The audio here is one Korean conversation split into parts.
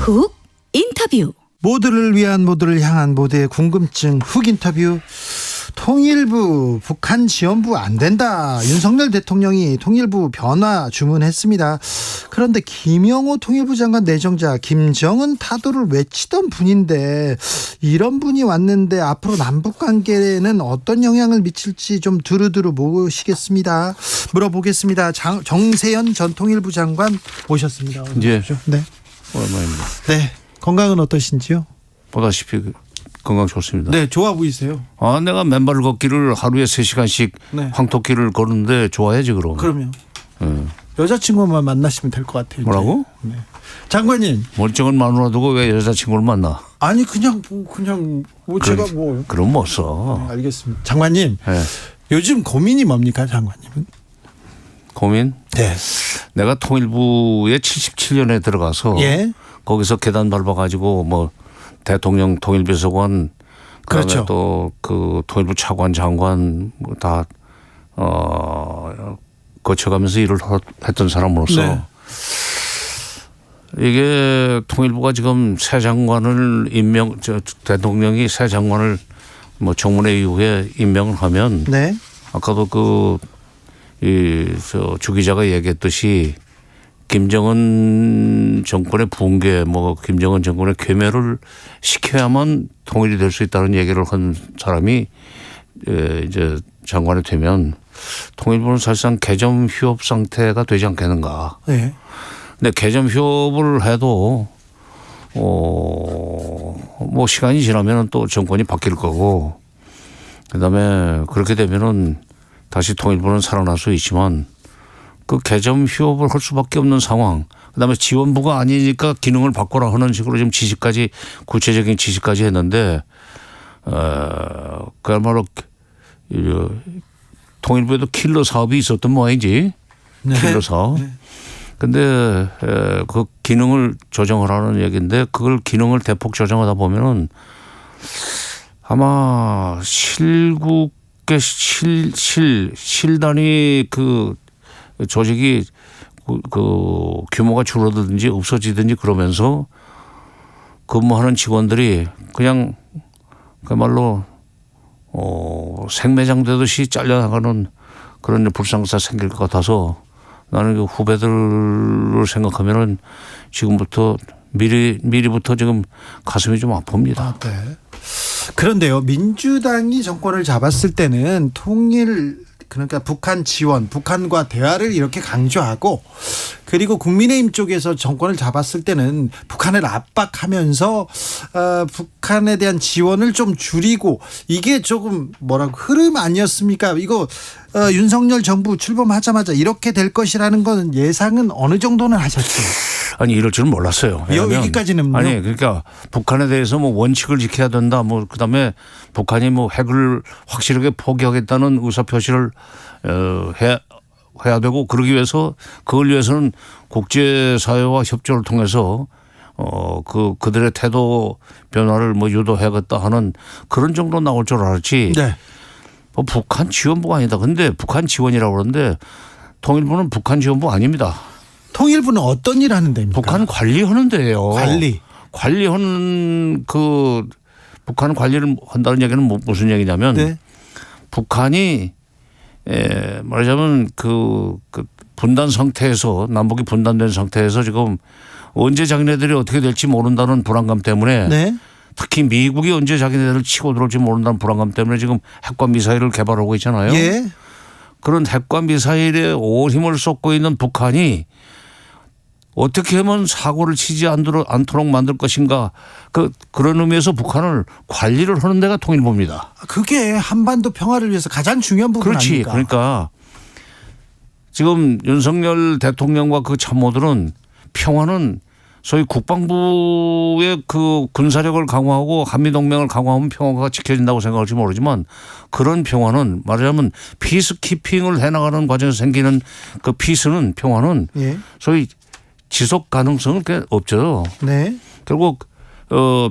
훅 인터뷰. 모두를 위한 모두를 향한 모두의 궁금증 훅 인터뷰. 통일부 북한 지원부 안 된다. 윤석열 대통령이 통일부 변화 주문했습니다. 그런데 김영호 통일부 장관 내정자 김정은 타도를 외치던 분인데 이런 분이 왔는데 앞으로 남북관계에는 어떤 영향을 미칠지 좀 두루두루 모시겠습니다. 물어보겠습니다. 정세현 전 통일부 장관 모셨습니다. 예. 네. 오랜만입니다. 네. 건강은 어떠신지요? 보다시피 건강 좋습니다. 네, 좋아 보이세요. 내가 맨발 걷기를 하루에 3시간씩 네. 황토길을 걷는데 좋아야지 그럼. 그럼요. 예. 여자친구만 만나시면 될 것 같아요. 뭐라고? 네. 장관님. 멀쩡한 마누라 두고 왜 여자친구를 만나? 아니 그냥 제가 뭐. 그럼 못 써. 네, 알겠습니다. 장관님. 예. 요즘 고민이 뭡니까, 장관님은? 고민? 네. 내가 통일부에 77년에 들어가서 예. 거기서 계단 밟아가지고 뭐 대통령 통일비서관 그다음에 그렇죠. 또 그 통일부 차관 장관 뭐 다 거쳐가면서 일을 했던 사람으로서 네. 이게 통일부가 지금 새 장관을 대통령이 새 장관을 뭐 청문회 이후에 임명을 하면 네. 아까도 주 기자가 얘기했듯이 김정은 정권의 붕괴, 김정은 정권의 괴멸을 시켜야만 통일이 될 수 있다는 얘기를 한 사람이 이제 장관이 되면 통일부는 사실상 개점 휴업 상태가 되지 않겠는가. 네. 근데 개점 휴업을 해도 뭐 시간이 지나면 또 정권이 바뀔 거고 그다음에 그렇게 되면은 다시 통일부는 살아날 수 있지만 그 개점 휴업을 할 수밖에 없는 상황. 그다음에 지원부가 아니니까 기능을 바꿔라 하는 식으로 지금 구체적인 지시까지 했는데 그야말로 통일부에도 킬러 사업이 있었던 모양이지. 네. 킬러 사업. 네. 근데 그 기능을 조정하라는 얘기인데 그걸 기능을 대폭 조정하다 보면은 아마 실국의 실단위 그 조직이 그 규모가 줄어들든지 없어지든지 그러면서 근무하는 직원들이 그냥 그야말로 생매장 되듯이 잘려나가는 그런 불상사 생길 것 같아서 나는 그 후배들을 생각하면은 지금부터 미리부터 지금 가슴이 좀 아픕니다. 네. 그런데요, 민주당이 정권을 잡았을 때는 그러니까 북한 지원, 북한과 대화를 이렇게 강조하고 그리고 국민의힘 쪽에서 정권을 잡았을 때는 북한을 압박하면서 북한에 대한 지원을 좀 줄이고 이게 조금 흐름 아니었습니까? 이거 윤석열 정부 출범하자마자 이렇게 될 것이라는 건 예상은 어느 정도는 하셨죠? 아니 이럴 줄은 몰랐어요. 여기까지는 아니 그러니까 북한에 대해서 뭐 원칙을 지켜야 된다. 뭐 그다음에 북한이 뭐 핵을 확실하게 포기하겠다는 의사 표시를 해야 되고 그러기 위해서 그걸 위해서는 국제사회와 협조를 통해서 그들의 태도 변화를 뭐 유도해야겠다 하는 그런 정도 나올 줄 알았지. 네. 뭐 북한 지원부가 아니다. 근데 북한 지원이라고 그러는데 통일부는 북한 지원부 아닙니다. 통일부는 어떤 일 하는 데입니까? 북한 관리하는 데예요. 관리하는 북한 관리를 한다는 얘기는 무슨 얘기냐면 네. 북한이 말하자면 그 분단 상태에서 남북이 분단된 상태에서 지금 언제 자기네들이 어떻게 될지 모른다는 불안감 때문에 네. 특히 미국이 언제 자기네들을 치고 들어올지 모른다는 불안감 때문에 지금 핵과 미사일을 개발하고 있잖아요. 예. 그런 핵과 미사일에 온 힘을 쏟고 있는 북한이 어떻게 하면 사고를 치지 않도록 만들 것인가 그런 의미에서 북한을 관리를 하는 데가 통일부입니다. 그게 한반도 평화를 위해서 가장 중요한 부분 그렇지. 아닙니까? 그러니까 지금 윤석열 대통령과 그 참모들은 평화는 소위 국방부의 그 군사력을 강화하고 한미동맹을 강화하면 평화가 지켜진다고 생각할지 모르지만 그런 평화는 말하자면 피스키핑을 해나가는 과정에서 생기는 그 피스는 평화는 예. 소위 지속 가능성은 없죠. 네. 결국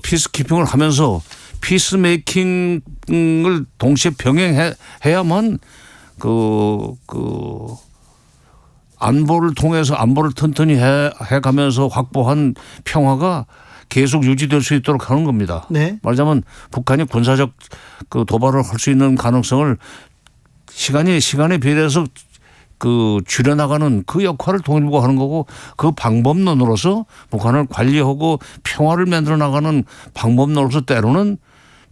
피스키핑을 하면서 피스메이킹을 동시에 병행해야만 안보를 통해서 안보를 튼튼히 해가면서 확보한 평화가 계속 유지될 수 있도록 하는 겁니다. 네. 말하자면 북한이 군사적 그 도발을 할 수 있는 가능성을 시간에 비례해서 그 줄여나가는 그 역할을 통일부가 하는 거고 그 방법론으로서 북한을 관리하고 평화를 만들어 나가는 방법론으로서 때로는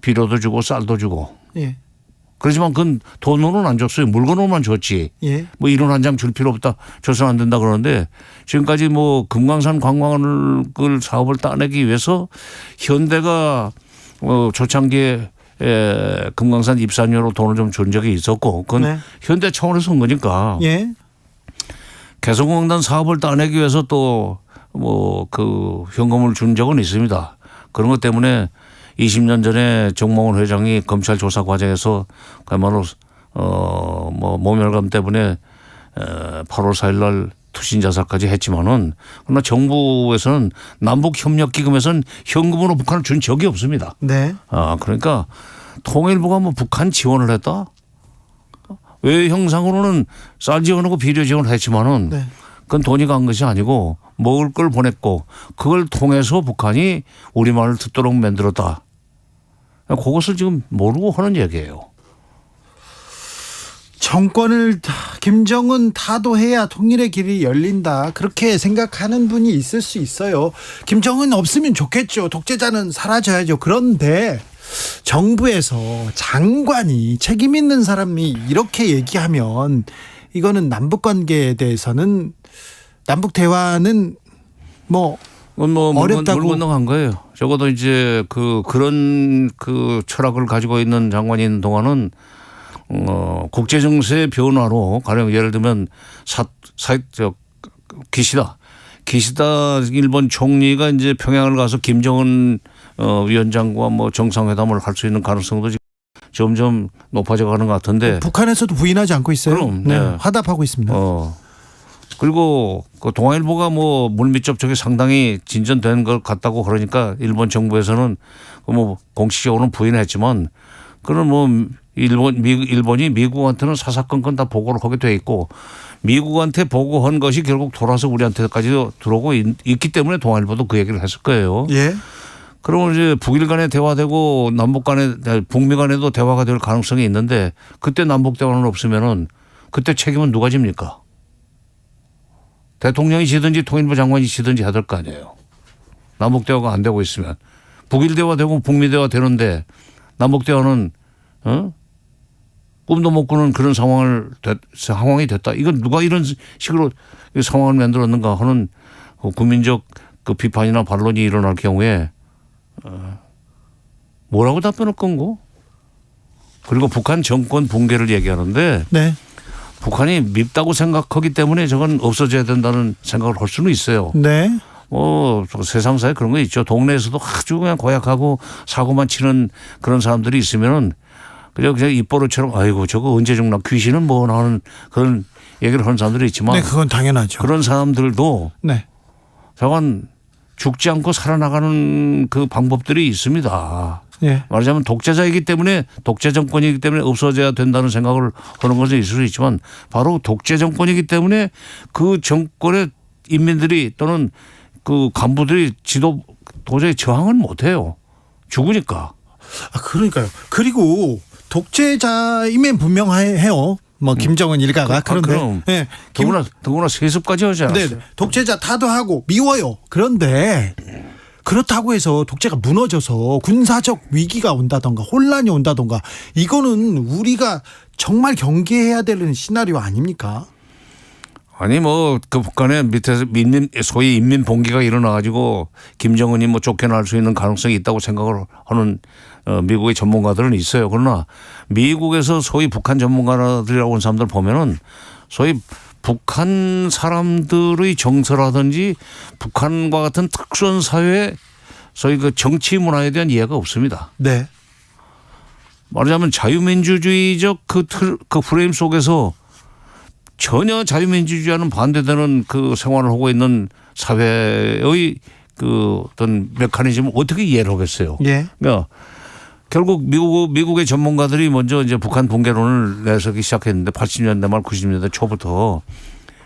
비료도 주고 쌀도 주고. 예. 그렇지만 그건 돈으로는 안 줬어요. 물건으로만 줬지. 예. 뭐 이론 한 장 줄 필요 없다. 줘서는 안 된다 그러는데 지금까지 뭐 금강산 관광을 사업을 따내기 위해서 현대가 초창기에 금강산 입산료로 돈을 좀 준 적이 있었고 그건 네. 현대 차원에서 한 거니까. 예. 개성공단 사업을 따내기 위해서 또 뭐 그 현금을 준 적은 있습니다. 그런 것 때문에 20년 전에 정몽원 회장이 검찰 조사 과정에서 그야말로 뭐 모멸감 때문에 8월 4일 날 투신 자살까지 했지만은 그러나 정부에서는 남북협력기금에서는 현금으로 북한을 준 적이 없습니다. 네. 그러니까 통일부가 뭐 북한 지원을 했다? 외 형상으로는 쌀 지원하고 비료 지원을 했지만은 네. 그건 돈이 간 것이 아니고 먹을 걸 보냈고 그걸 통해서 북한이 우리말을 듣도록 만들었다. 그것을 지금 모르고 하는 얘기예요. 정권을 김정은 타도해야 통일의 길이 열린다. 그렇게 생각하는 분이 있을 수 있어요. 김정은 없으면 좋겠죠. 독재자는 사라져야죠. 그런데 정부에서 장관이 책임 있는 사람이 이렇게 얘기하면 이거는 남북 관계에 대해서는 남북 대화는 뭐 어렵다고 물 건너간 거예요. 적어도 이제 그런 철학을 가지고 있는 장관이 있는 동안은 국제 정세의 변화로 가령 예를 들면 기시다 일본 총리가 이제 평양을 가서 김정은 위원장과 뭐 정상회담을 할 수 있는 가능성도 지금 점점 높아져 가는 것 같은데 북한에서도 부인하지 않고 있어요. 그럼, 네. 네. 화답하고 있습니다. 그리고 그 동아일보가 뭐 물밑 접촉이 상당히 진전된 것 같다고 그러니까 일본 정부에서는 뭐 공식적으로는 부인했지만 그런 뭐 일본이 미국한테는 사사건건 다 보고를 하게 돼 있고 미국한테 보고한 것이 결국 돌아서 우리한테까지도 들어오고 있기 때문에 동아일보도 그 얘기를 했을 거예요. 예. 그러면 이제 북일 간에 대화되고 남북 간에 북미 간에도 대화가 될 가능성이 있는데 그때 남북 대화는 없으면은 그때 책임은 누가 집니까? 대통령이 지든지 통일부 장관이 지든지 해야 될 거 아니에요. 남북 대화가 안 되고 있으면 북일 대화 되고 북미 대화 되는데 남북 대화는 꿈도 못 꾸는 그런 상황이 됐다. 이건 누가 이런 식으로 상황을 만들었는가 하는 국민적 그 비판이나 반론이 일어날 경우에 뭐라고 답변할 건고? 그리고 북한 정권 붕괴를 얘기하는데 네. 북한이 밉다고 생각하기 때문에 저건 없어져야 된다는 생각을 할 수는 있어요. 네. 세상사에 그런 거 있죠. 동네에서도 아주 그냥 고약하고 사고만 치는 그런 사람들이 있으면은 그냥 입버릇처럼 아이고 저거 언제 죽나 귀신은 뭐 하는 그런 얘기를 하는 사람들이 있지만 네, 그건 당연하죠. 그런 사람들도 네. 저건 죽지 않고 살아나가는 그 방법들이 있습니다. 예. 말하자면 독재자이기 때문에 독재 정권이기 때문에 없어져야 된다는 생각을 하는 것은 있을 수 있지만 바로 독재 정권이기 때문에 그 정권의 인민들이 또는 그 간부들이 도저히 저항을 못해요. 죽으니까. 그러니까요. 그리고 독재자임엔 분명해요. 뭐 김정은 일가가 그런데 그럼 네. 더구나 세습까지 하지 않았어요. 네, 독재자 타도하고 미워요. 그런데 그렇다고 해서 독재가 무너져서 군사적 위기가 온다던가 혼란이 온다던가 이거는 우리가 정말 경계해야 되는 시나리오 아닙니까? 아니 그 북한의 밑에서 소위 인민 봉기가 일어나 가지고 김정은이 뭐 쫓겨날 수 있는 가능성이 있다고 생각을 하는 미국의 전문가들은 있어요. 그러나 미국에서 소위 북한 전문가들이라고 하는 사람들 보면은 소위 북한 사람들의 정서라든지 북한과 같은 특수한 사회의 소위 그 정치 문화에 대한 이해가 없습니다. 네. 말하자면 자유민주주의적 그 프레임 속에서 전혀 자유민주주의와는 반대되는 그 생활을 하고 있는 사회의 그 어떤 메커니즘을 어떻게 이해를 하겠어요. 예. 그러니까 결국 미국의 전문가들이 먼저 이제 북한 붕괴론을 내세우기 시작했는데 80년대 말 90년대 초부터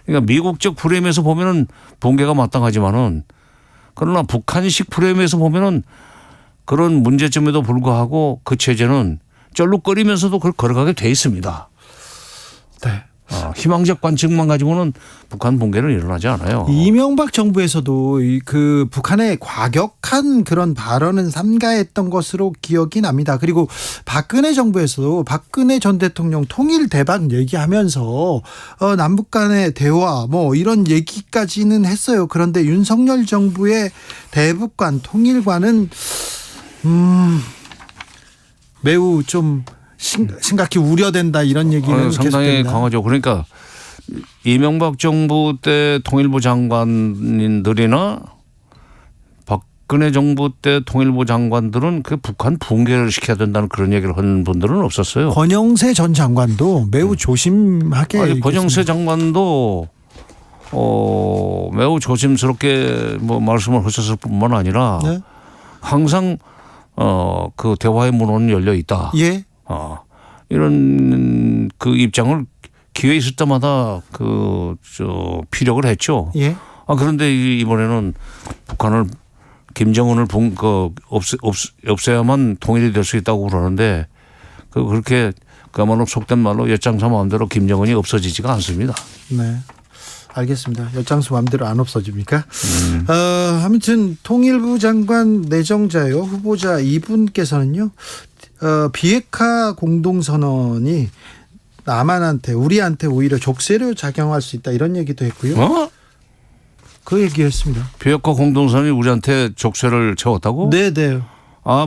그러니까 미국적 프레임에서 보면은 붕괴가 마땅하지만은 그러나 북한식 프레임에서 보면은 그런 문제점에도 불구하고 그 체제는 쩔룩거리면서도 그걸 걸어가게 돼 있습니다. 네. 희망적 관측만 가지고는 북한 붕괴는 일어나지 않아요. 이명박 정부에서도 그 북한의 과격한 그런 발언은 삼가했던 것으로 기억이 납니다. 그리고 박근혜 정부에서도 박근혜 전 대통령 통일 대박 얘기하면서 남북 간의 대화 뭐 이런 얘기까지는 했어요. 그런데 윤석열 정부의 대북관 통일관은 매우 좀 심각히 우려된다 이런 얘기는 상당히 계속됩니다. 강하죠. 그러니까 이명박 정부 때 통일부 장관들이나 박근혜 정부 때 통일부 장관들은 그 북한 붕괴를 시켜야 된다는 그런 얘기를 하는 분들은 없었어요. 권영세 전 장관도 매우 조심하게 아니, 얘기했습니다. 권영세 장관도 매우 조심스럽게 뭐 말씀을 하셨을 뿐만 아니라 네? 항상 그 대화의 문은 열려 있다. 예. 이런 그 입장을 기회 있을 때마다 피력을 했죠. 예. 그런데 이번에는 북한을 김정은을 없애야만 통일이 될 수 있다고 그러는데 그렇게 그야말로 속된 말로 엿장사 마음대로 김정은이 없어지지가 않습니다. 네. 알겠습니다. 엿장수 마음대로 안 없어집니까? 아무튼 통일부 장관 내정자요 후보자 이분께서는요 비핵화 공동선언이 남한한테 우리한테 오히려 족쇄로 작용할 수 있다 이런 얘기도 했고요. 그 얘기했습니다. 비핵화 공동선언이 우리한테 족쇄를 채웠다고? 네네.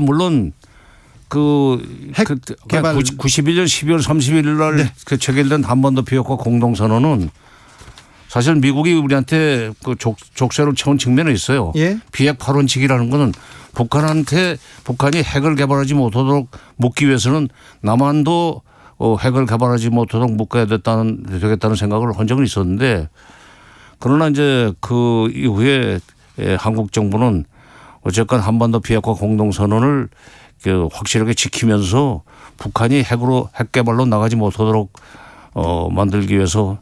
물론 핵 개발 91년 12월 31일 날 네. 그 체결된 한반도 비핵화 공동선언은 사실 미국이 우리한테 그 족쇄를 채운 측면이 있어요. 예. 비핵화론칙이라는 것은 북한이 핵을 개발하지 못하도록 묶기 위해서는 남한도 핵을 개발하지 못하도록 묶어야 되겠다는 생각을 한 적은 있었는데 그러나 이제 그 이후에 한국 정부는 어쨌건 한반도 비핵화 공동선언을 확실하게 지키면서 북한이 핵 개발로 나가지 못하도록 만들기 위해서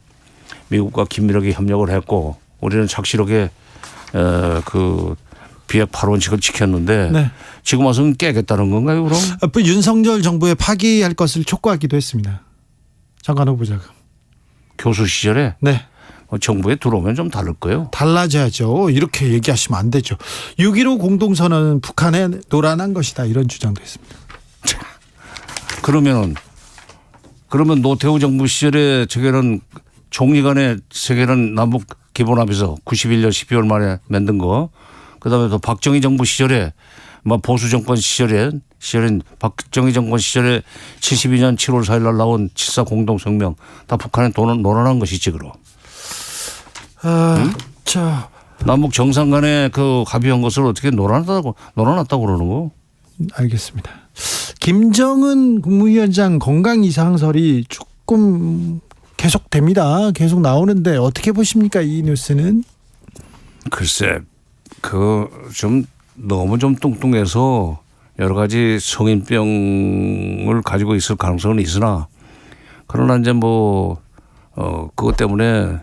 미국과 긴밀하게 협력을 했고 우리는 착실하게 그 비핵화 원칙을 지켰는데 네. 지금 와서는 깨겠다는 건가요, 그럼? 윤석열 정부에 파기할 것을 촉구하기도 했습니다. 장관 후보자가. 교수 시절에 네. 정부에 들어오면 좀 다를 거예요. 달라져야죠. 이렇게 얘기하시면 안 되죠. 6.15 공동선언은 북한에 노란한 것이다 이런 주장도 했습니다. 그러면 노태우 정부 시절에 저게는 총리 간에 세계는 남북 기본합의서 91년 12월 말에 만든 거 그다음에 또 박정희 정부 시절에 보수 정권 시절엔 박정희 정권 시절에 72년 7월 4일 날 나온 7.4 공동성명 다 북한에 논란한 것이지 그럼. 자, 남북 정상 간에 그 합의한 것을 어떻게 논란했다고 그러는 거? 알겠습니다. 김정은 국무위원장 건강 이상설이 조금 계속됩니다. 계속 나오는데 어떻게 보십니까 이 뉴스는? 글쎄, 좀 너무 좀 뚱뚱해서 여러 가지 성인병을 가지고 있을 가능성은 있으나 그러나 이제 그것 때문에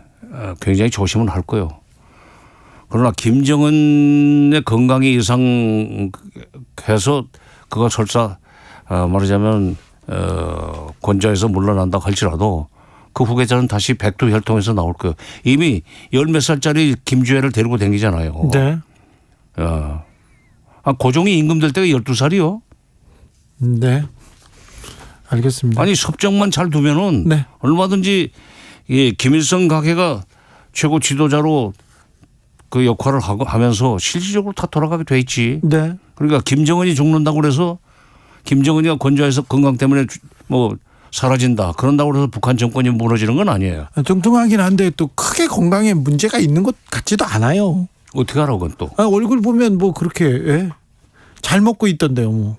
굉장히 조심은 할 거예요. 그러나 김정은의 건강이 이상해서 그거 설사 말하자면 권좌에서 물러난다 할지라도 그 후계자는 다시 백두혈통에서 나올 거예요. 이미 10몇 살짜리 김주애를 데리고 다니잖아요. 네. 고종이 임금될 때가 12살이요. 네. 알겠습니다. 아니 섭정만 잘 두면은 네. 얼마든지 김일성 가계가 최고 지도자로 그 역할을 하면서 실질적으로 다 돌아가게 돼 있지. 네. 그러니까 김정은이 죽는다고 그래서 김정은이가 권좌에서 건강 때문에 사라진다. 그런다고 해서 북한 정권이 무너지는 건 아니에요. 뚱뚱하긴 한데 또 크게 건강에 문제가 있는 것 같지도 않아요. 어떻게 하라고 그건 또. 얼굴 보면 그렇게 잘 먹고 있던데요.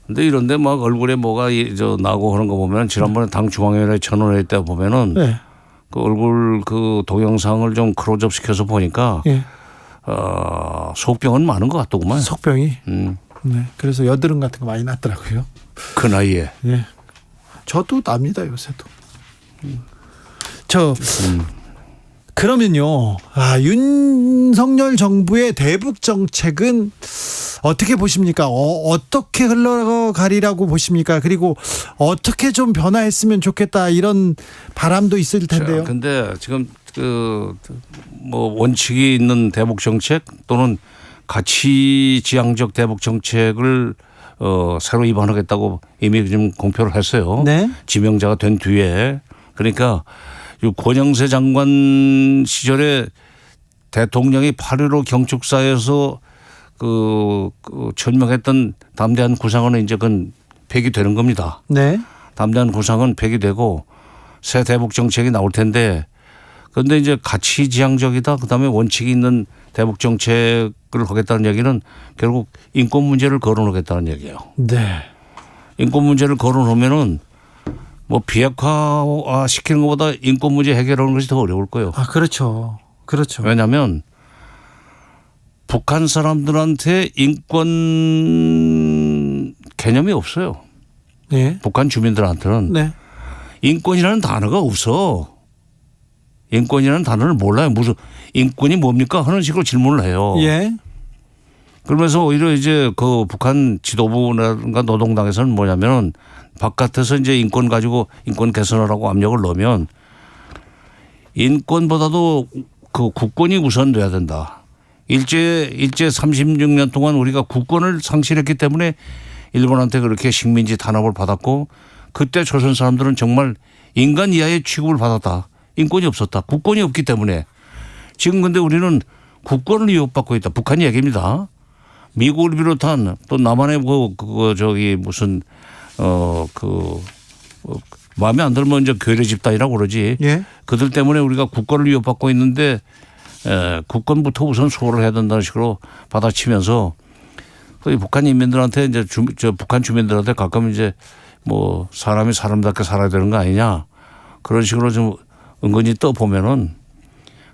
근데 이런데 막 얼굴에 뭐가 나고 하는 거 보면 지난번에 당 중앙위원회 전원회 때 보면은 네. 그 얼굴 그 동영상을 좀 클로즈업 시켜서 보니까 예. 속병은 많은 것 같더구만. 속병이. 네. 그래서 여드름 같은 거 많이 났더라고요. 그 나이에. 예. 저도 납니다 요새도. 그러면요. 윤석열 정부의 대북 정책은 어떻게 보십니까? 어떻게 흘러가리라고 보십니까? 그리고 어떻게 좀 변화했으면 좋겠다 이런 바람도 있을 텐데요. 근데 지금 뭐 원칙이 있는 대북 정책 또는 가치 지향적 대북 정책을 새로 입안하겠다고 이미 좀 공표를 했어요. 네. 지명자가 된 뒤에. 그러니까 권영세 장관 시절에 대통령이 8.15 경축사에서 천명했던 담대한 구상은 이제 그건 폐기되는 겁니다. 네. 담대한 구상은 폐기되고 새 대북 정책이 나올 텐데 그런데 이제 가치 지향적이다. 그다음에 원칙이 있는 대북 정책을 하겠다는 얘기는 결국 인권 문제를 거론하겠다는 얘기예요. 네. 인권 문제를 거론하면은 뭐 비핵화 시키는 것보다 인권 문제 해결하는 것이 더 어려울 거예요. 그렇죠. 그렇죠. 왜냐하면 북한 사람들한테 인권 개념이 없어요. 네. 북한 주민들한테는 네. 인권이라는 단어가 없어. 인권이라는 단어를 몰라요. 무슨 인권이 뭡니까 하는 식으로 질문을 해요. 예. 그러면서 오히려 이제 그 북한 지도부나 노동당에서는 뭐냐면은 바깥에서 이제 인권 가지고 인권 개선하라고 압력을 넣으면 인권보다도 그 국권이 우선돼야 된다. 일제 36년 동안 우리가 국권을 상실했기 때문에 일본한테 그렇게 식민지 탄압을 받았고 그때 조선 사람들은 정말 인간 이하의 취급을 받았다. 인권이 없었다. 국권이 없기 때문에 지금 근데 우리는 국권을 위협받고 있다. 북한 얘기입니다. 미국을 비롯한 또 남한의 마음에 안 들면 이제 괴뢰 집단이라고 그러지. 예. 그들 그들 때문에 우리가 국권을 위협받고 있는데 국권부터 우선 수호를 해야 된다는 식으로 받아치면서 북한 인민들한테 이제 북한 주민들한테 가끔 이제 뭐 사람이 사람답게 살아야 되는 거 아니냐 그런 식으로 좀 은근히 떠보면은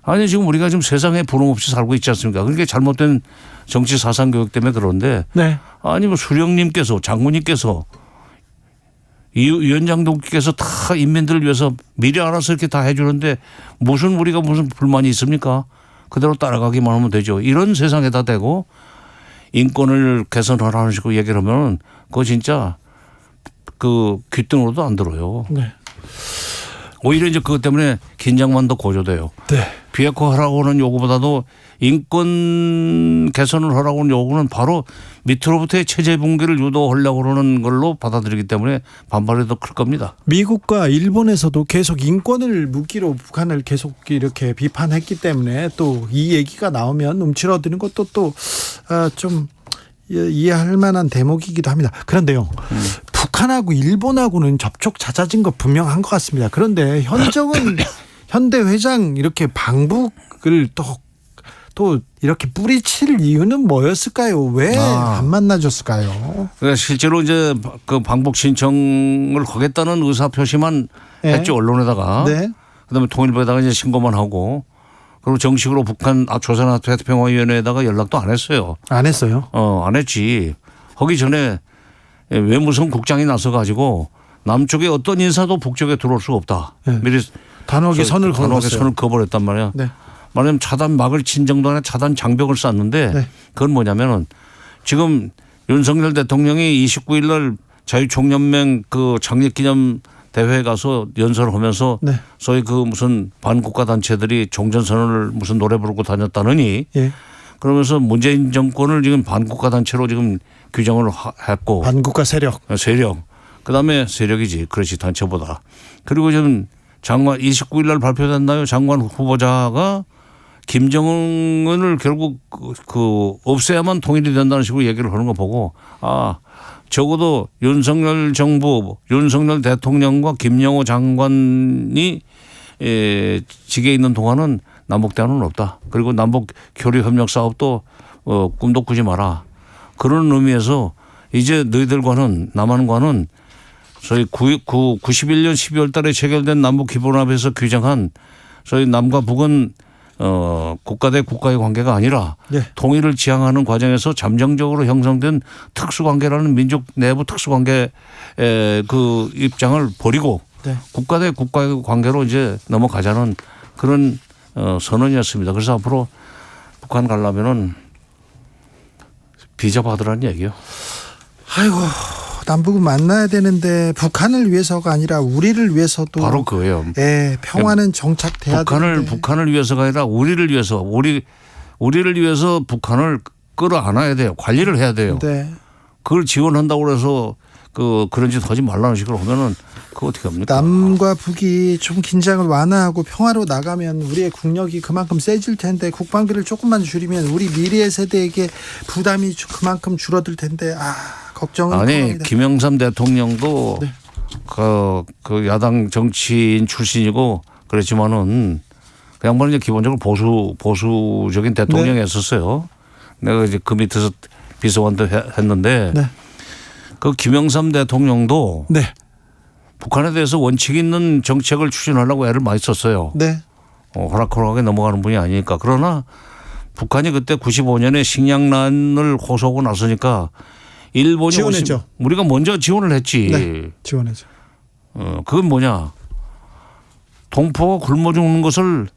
아니 지금 우리가 지금 세상에 부름 없이 살고 있지 않습니까? 그게 잘못된 정치 사상 교육 때문에 그런데 네. 아니 뭐 수령님께서 장군님께서 이 위원장님께서 다 인민들을 위해서 미리 알아서 이렇게 다 해주는데 우리가 무슨 불만이 있습니까? 그대로 따라가기만 하면 되죠. 이런 세상에다 대고 인권을 개선하라는 식으로 얘기를 하면 그거 진짜 그 귓등으로도 안 들어요. 네. 오히려 이제 그것 때문에 긴장만 더 고조돼요. 네. 비핵화 하라고 하는 요구보다도 인권 개선을 하라고 하는 요구는 바로 밑으로부터의 체제 붕괴를 유도하려고 그러는 걸로 받아들이기 때문에 반발이 더 클 겁니다. 미국과 일본에서도 계속 인권을 무기로 북한을 계속 이렇게 비판했기 때문에 또 이 얘기가 나오면 움츠러드는 것도 또 좀 이해할 만한 대목이기도 합니다. 그런데요. 북한하고 일본하고는 접촉 잦아진 거 분명한 것 같습니다. 그런데 현정은 현대 회장 이렇게 방북을 또 이렇게 뿌리칠 이유는 뭐였을까요? 왜 안 만나줬을까요? 그러니까 실제로 이제 그 방북 신청을 하겠다는 의사 표시만 네. 했죠 언론에다가. 네. 그다음에 통일부에다가 이제 신고만 하고 그리고 정식으로 북한 조선아태평화위원회에다가 연락도 안 했어요. 안 했어요. 안 했지. 하기 전에 외무성 국장이 나서 가지고 남쪽에 어떤 인사도 북쪽에 들어올 수가 없다. 네. 미리 단호하게 선을 그어버렸단 말이야. 네. 말하자면 차단 막을 친 정도 아니라 차단 장벽을 쌓는데 네. 그건 뭐냐면은 지금 윤석열 대통령이 29일 날 자유총연맹 그 창립기념 대회에 가서 연설을 하면서 네. 소위 그 무슨 반국가 단체들이 종전선언을 무슨 노래 부르고 다녔다느니 예. 그러면서 문재인 정권을 지금 반국가 단체로 지금 규정을 했고 반국가 세력. 그다음에 세력이지. 그렇지 단체보다. 그리고 지금 장관 29일 날 발표됐나요? 장관 후보자가 김정은을 결국 없애야만 통일이 된다는 식으로 얘기를 하는 거 보고 적어도 윤석열 정부, 윤석열 대통령과 김영호 장관이 직에 있는 동안은 남북 대화는 없다. 그리고 남북 교류 협력 사업도 꿈도 꾸지 마라. 그런 의미에서 이제 너희들과는 남한과는 저희 91년 12월 달에 체결된 남북 기본합에서 규정한 저희 남과 북은 국가 대 국가의 관계가 아니라 네. 통일을 지향하는 과정에서 잠정적으로 형성된 특수관계라는 민족 내부 특수관계 그 입장을 버리고 네. 국가 대 국가의 관계로 이제 넘어가자는 그런 선언이었습니다. 그래서 앞으로 북한 가려면은 비자 받으라는 얘기요. 아이고 남북은 만나야 되는데 북한을 위해서가 아니라 우리를 위해서도 바로 그거예요. 예, 평화는 정착돼야 되는데 북한을 위해서가 아니라 우리를 위해서 우리를 위해서 북한을 끌어안아야 돼요. 관리를 해야 돼요. 네. 그걸 지원한다고 해서 그런 짓 하지 말라는 식으로 하면은 그거 어떻게 합니까? 남과 북이 좀 긴장을 완화하고 평화로 나가면 우리의 국력이 그만큼 세질 텐데 국방비를 조금만 줄이면 우리 미래 세대에게 부담이 그만큼 줄어들 텐데 걱정은 아니 커갑니다. 김영삼 대통령도 네. 그 야당 정치인 출신이고 그랬지만은 그 양반은 이제 기본적으로 보수적인 대통령이었었어요. 내가 이제 그 밑에서 비서관도 했는데 네. 그 김영삼 대통령도 네. 북한에 대해서 원칙 있는 정책을 추진하려고 애를 많이 썼어요. 네. 호락호락하게 넘어가는 분이 아니니까. 그러나 북한이 그때 95년에 식량난을 호소하고 나서니까 일본이 지원했죠. 우리가 먼저 지원을 했지. 네. 지원하죠. 그건 뭐냐. 동포가 굶어 죽는 것을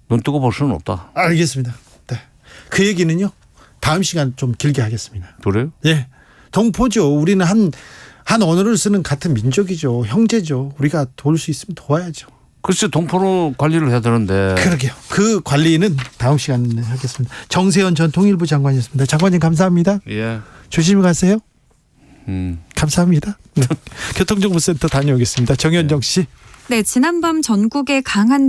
눈뜨고 볼 수는 없다. 알겠습니다. 네. 그 얘기는요. 다음 시간 좀 길게 하겠습니다. 그래요? 예. 동포죠. 우리는 한 언어를 쓰는 같은 민족이죠. 형제죠. 우리가 도울 수 있으면 도와야죠. 글쎄 동포로 관리를 해야 되는데. 그러게요. 그 관리는 다음 시간에 하겠습니다. 정세현 전 통일부 장관이었습니다. 장관님 감사합니다. 예. 조심히 가세요. 감사합니다. 네. 예. 교통정보센터 다녀오겠습니다. 정현정 씨. 네, 지난밤 전국에 강한 비